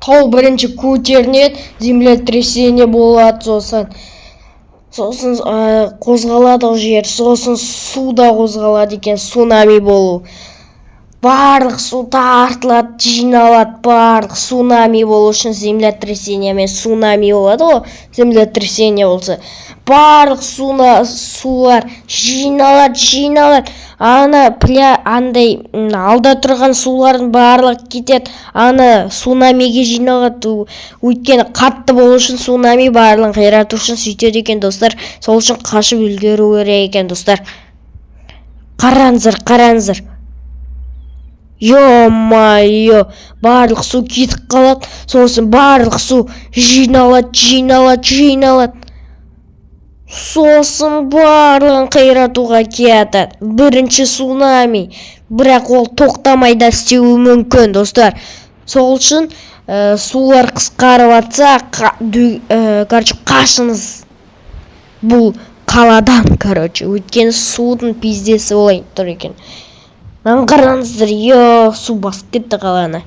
тау бірінші көтерінеді, землетрясение болады, сосын қозғалады жер, сосын суда қозғалады екен, цунами болу. Барлық су тартылады, жиналады, барлық цунами болу үшін землетрясение мен цунами болады ғой, землетрясение болса. Барлық сулар жиналады, андай алда тұрған сулардың барлық кетеді, цунамиге жиналады. Өйткені қатты болу үшін цунами барлығын қирату үшін сөйтеді екен, достар. Сол үшін қашып үлгеру керек екен, достар. Қараңыздар. Ё-майо, барлық су кетіп қалады, сосын барлық су жиналады. Сосын барлығын қиратуға кетеді. Бірінші цунами, бірақ ол тоқтамай да істеуі мүмкін, достар. Сол үшін сулар қысқарып жатса, қашыңыз бұл қаладан, өйткені судың пиздесі олай тұр екен. Қараңыздар, су басып кетті қаланы.